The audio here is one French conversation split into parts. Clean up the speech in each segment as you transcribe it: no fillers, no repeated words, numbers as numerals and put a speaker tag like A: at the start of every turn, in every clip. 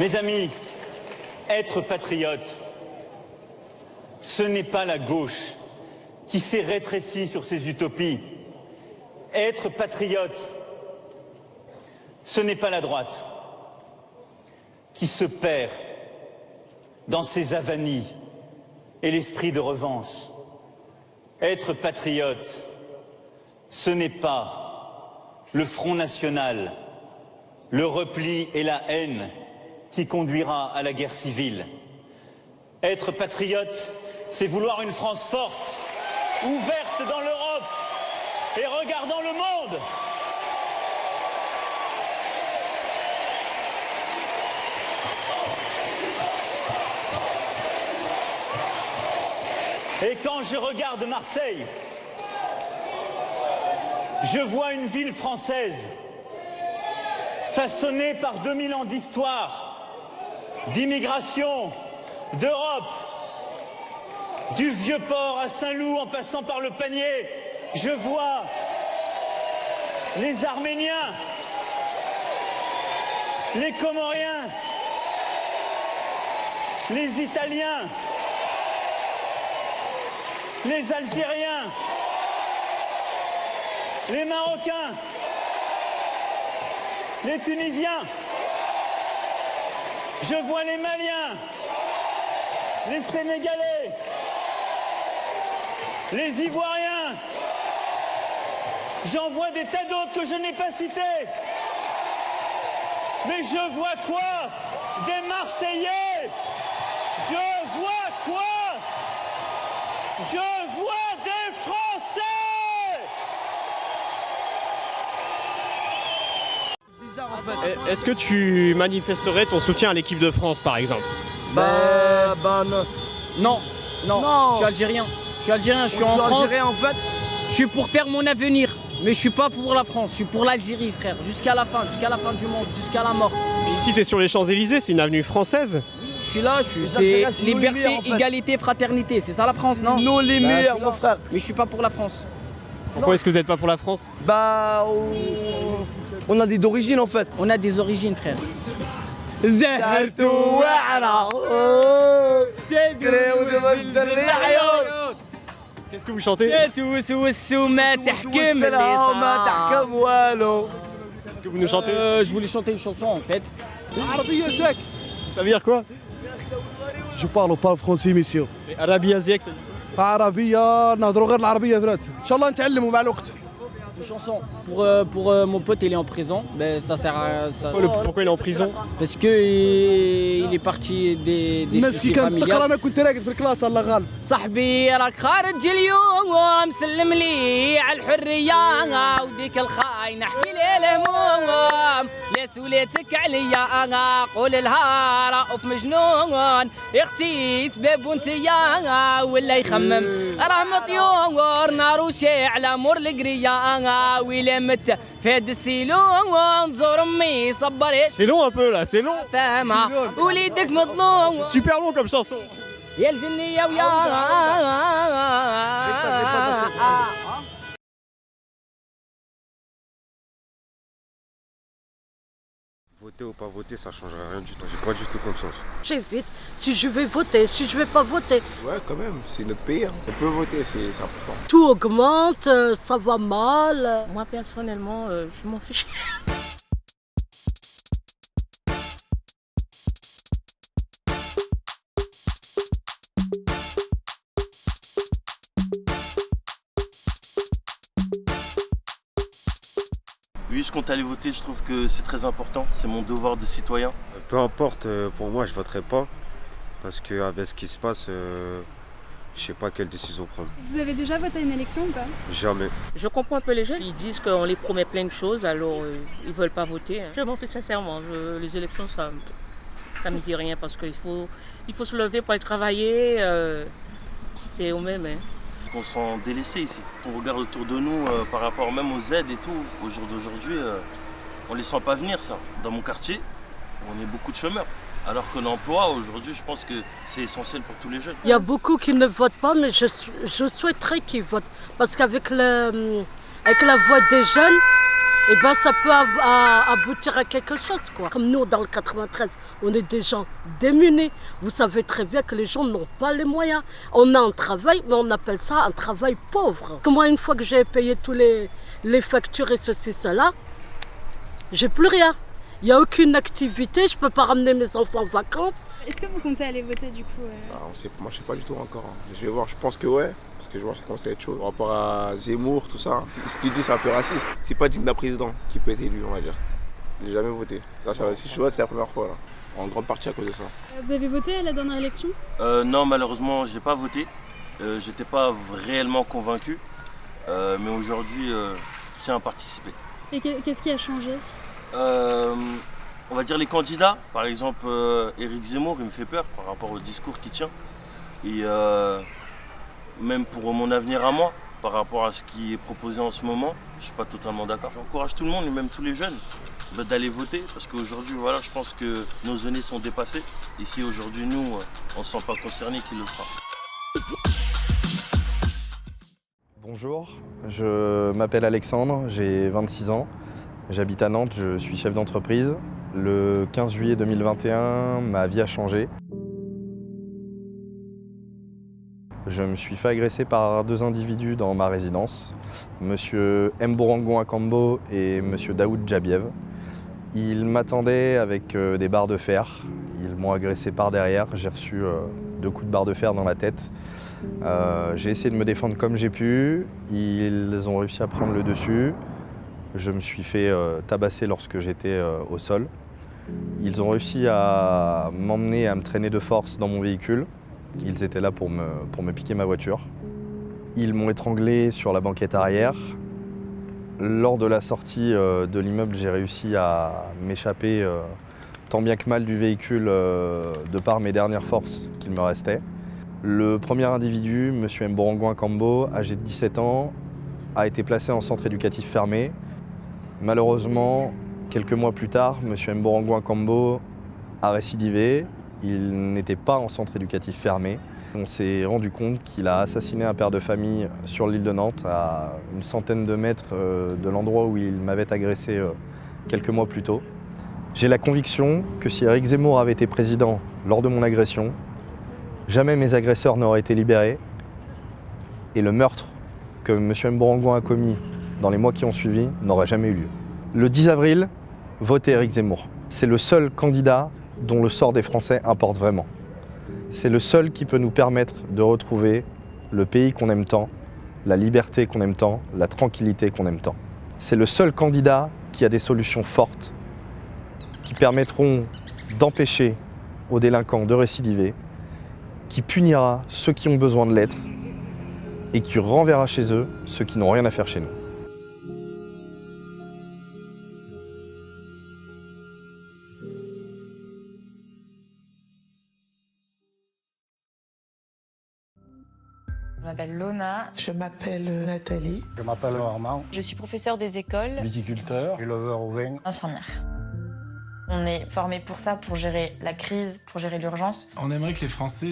A: Mes amis, être patriote, ce n'est pas la gauche qui s'est rétrécie sur ses utopies. Être patriote, ce n'est pas la droite qui se perd dans ses avanies et l'esprit de revanche. Être patriote, ce n'est pas le Front National, le repli et la haine qui conduira à la guerre civile. Être patriote, c'est vouloir une France forte, ouverte dans l'Europe et regardant le monde. Et quand je regarde Marseille, je vois une ville française façonnée par 2000 ans d'histoire, d'immigration, d'Europe, du Vieux-Port à Saint-Loup en passant par le Panier. Je vois les Arméniens, les Comoriens, les Italiens, les Algériens, les Marocains, les Tunisiens, je vois les Maliens, les Sénégalais, les Ivoiriens, j'en vois des tas d'autres que je n'ai pas cités. Mais je vois quoi? Des Marseillais. Je vois quoi? Je vois des Français.
B: Bizarre en fait. Est-ce que tu manifesterais ton soutien à l'équipe de France par exemple?
C: Non, je suis algérien. Je suis algérien, je suis en France.
D: Algérien, en fait.
C: Je suis pour faire mon avenir. Mais je suis pas pour la France, je suis pour l'Algérie, frère. Jusqu'à la fin du monde, jusqu'à la mort.
B: Mais ici t'es sur les Champs-Élysées, c'est une avenue française.
C: Je suis là, c'est liberté, égalité, fraternité. C'est ça la France, non?
D: Nous les meilleurs, mon frère.
C: Mais je suis pas pour la France.
B: Pourquoi est-ce que vous n'êtes pas pour la France?
D: On a des origines en fait.
C: On a des origines, frère.
B: Qu'est-ce que vous chantez?
C: Est-ce
B: que vous nous chantez?
C: Je voulais chanter une chanson en fait.
B: Ça veut dire quoi?
D: Je parle pas français, monsieur.
B: Arabia Ziek, ça dit quoi?
D: عربية نهضروا غير العربية ثلاثة إن شاء الله نتعلموا مع الوقت.
C: Une chanson pour mon pote, il est en prison. Ben ça sert à ça.
B: Pourquoi il est en prison?
C: Parce que il est parti des
D: الناس كي
C: soucis
D: كانت تقرا
C: familiales.
D: انا كنت راقد في الكلاس الله غالب.
C: صاحبي راك خارج اليوم سلم لي على الحرية وديك الخاين احكي لي الهموم ليه سوليتك عليا قول لها رأوف مجنون اختي سباب وانتيا ولا يخمم راه مطيور نار وشاعلة مور القرية ويلا مت في هاد السيلون زور امي صبري.
B: C'est long un peu là, c'est long.
C: فاهمة وليدك مظلوم
B: Super long comme chanson.
C: يا الجنية ويا
E: Voter ou pas voter, ça changerait rien du tout. J'ai pas du tout confiance.
F: J'hésite si je vais voter, si je vais pas voter.
E: Ouais, quand même, c'est notre pays. On peut voter, c'est important.
F: Tout augmente, ça va mal.
G: Moi personnellement, je m'en fiche.
H: Oui, je compte aller voter, je trouve que c'est très important, c'est mon devoir de citoyen.
E: Peu importe, pour moi, je voterai pas. Parce qu'avec ce qui se passe, je sais pas quelle décision prendre.
I: Vous avez déjà voté à une élection ou pas?
E: Jamais.
G: Je comprends un peu les jeunes, ils disent qu'on les promet plein de choses, alors ils veulent pas voter. Je m'en fais sincèrement, les élections ça me dit rien parce qu'il faut se lever pour aller travailler, c'est au même. Hein.
H: On se sent délaissé ici. On regarde autour de nous par rapport même aux aides et tout. Au jour d'aujourd'hui, on les sent pas venir ça. Dans mon quartier, on est beaucoup de chômeurs. Alors que l'emploi, aujourd'hui, je pense que c'est essentiel pour tous les jeunes.
F: Il y a beaucoup qui ne votent pas, mais je souhaiterais qu'ils votent. Parce qu'avec la voix des jeunes eh ben ça peut aboutir à quelque chose, quoi. Comme nous, dans le 93, on est des gens démunis. Vous savez très bien que les gens n'ont pas les moyens. On a un travail, mais on appelle ça un travail pauvre. Que moi, une fois que j'ai payé tous les factures et ceci, cela, j'ai plus rien. Il n'y a aucune activité, je ne peux pas ramener mes enfants en vacances.
I: Est-ce que vous comptez aller voter du coup
J: Moi je sais pas du tout encore. Je vais voir, je pense que ouais, parce que je vois que ça commence à être chaud. Par rapport à Zemmour, tout ça, ce qu'il dit c'est un peu raciste. C'est pas digne d'un président qui peut être élu, on va dire. J'ai jamais voté. Là, si je vote, c'est la première fois, là. En grande partie à cause de ça.
I: Vous avez voté à la dernière élection
H: Non, malheureusement, j'ai pas voté. J'étais pas réellement convaincu. Mais aujourd'hui, je tiens à participer.
I: Et qu'est-ce qui a changé
H: On va dire les candidats, par exemple Éric Zemmour, il me fait peur par rapport au discours qu'il tient. Et même pour mon avenir à moi, par rapport à ce qui est proposé en ce moment, je suis pas totalement d'accord. J'encourage tout le monde, et même tous les jeunes, d'aller voter, parce qu'aujourd'hui, voilà, je pense que nos années sont dépassées. Et si aujourd'hui, nous, on ne se sent pas concernés, qui le fera.
K: Bonjour, je m'appelle Alexandre, j'ai 26 ans. J'habite à Nantes, je suis chef d'entreprise. Le 15 juillet 2021, ma vie a changé. Je me suis fait agresser par deux individus dans ma résidence, Monsieur Mborangon Akambo et Monsieur Daoud Djabiev. Ils m'attendaient avec des barres de fer. Ils m'ont agressé par derrière. J'ai reçu 2 coups de barre de fer dans la tête. J'ai essayé de me défendre comme j'ai pu. Ils ont réussi à prendre le dessus. Je me suis fait tabasser lorsque j'étais au sol. Ils ont réussi à m'emmener, à me traîner de force dans mon véhicule. Ils étaient là pour me piquer ma voiture. Ils m'ont étranglé sur la banquette arrière. Lors de la sortie de l'immeuble, j'ai réussi à m'échapper tant bien que mal du véhicule de par mes dernières forces qu'il me restait. Le premier individu, M. Mborangon Akambo, âgé de 17 ans, a été placé en centre éducatif fermé. Malheureusement, quelques mois plus tard, M. Mborangon Akambo a récidivé. Il n'était pas en centre éducatif fermé. On s'est rendu compte qu'il a assassiné un père de famille sur l'île de Nantes, à une centaine de mètres de l'endroit où il m'avait agressé quelques mois plus tôt. J'ai la conviction que si Éric Zemmour avait été président lors de mon agression, jamais mes agresseurs n'auraient été libérés et le meurtre que M. Mborangon a commis dans les mois qui ont suivi n'aurait jamais eu lieu. Le 10 avril, votez Éric Zemmour. C'est le seul candidat dont le sort des Français importe vraiment. C'est le seul qui peut nous permettre de retrouver le pays qu'on aime tant, la liberté qu'on aime tant, la tranquillité qu'on aime tant. C'est le seul candidat qui a des solutions fortes qui permettront d'empêcher aux délinquants de récidiver, qui punira ceux qui ont besoin de l'être et qui renverra chez eux ceux qui n'ont rien à faire chez nous.
L: Je m'appelle Lona.
M: Je m'appelle Nathalie.
N: Je m'appelle Armand.
L: Je suis professeure des écoles.
N: Viticulteur. Éleveur au vin.
L: Infirmière. On est formé pour ça, pour gérer la crise, pour gérer l'urgence.
O: On aimerait que les Français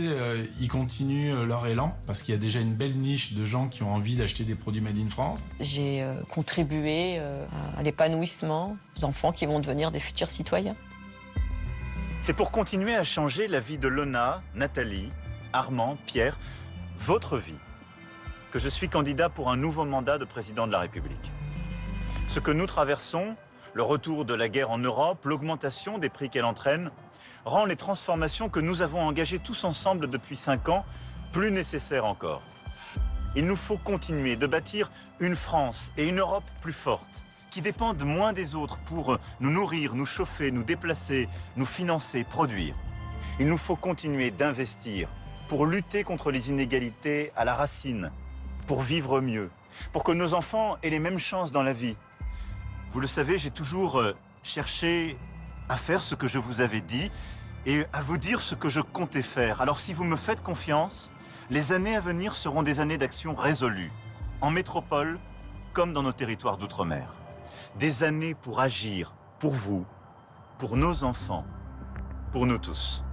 O: y continuent leur élan, parce qu'il y a déjà une belle niche de gens qui ont envie d'acheter des produits made in France.
L: J'ai contribué à l'épanouissement des enfants qui vont devenir des futurs citoyens.
A: C'est pour continuer à changer la vie de Lona, Nathalie, Armand, Pierre, votre vie, que je suis candidat pour un nouveau mandat de président de la République. Ce que nous traversons, le retour de la guerre en Europe, l'augmentation des prix qu'elle entraîne, rend les transformations que nous avons engagées tous ensemble depuis 5 ans plus nécessaires encore. Il nous faut continuer de bâtir une France et une Europe plus fortes, qui dépendent moins des autres pour nous nourrir, nous chauffer, nous déplacer, nous financer, produire. Il nous faut continuer d'investir pour lutter contre les inégalités à la racine, pour vivre mieux, pour que nos enfants aient les mêmes chances dans la vie. Vous le savez, j'ai toujours cherché à faire ce que je vous avais dit et à vous dire ce que je comptais faire. Alors si vous me faites confiance, les années à venir seront des années d'action résolue, en métropole comme dans nos territoires d'outre-mer. Des années pour agir, pour vous, pour nos enfants, pour nous tous.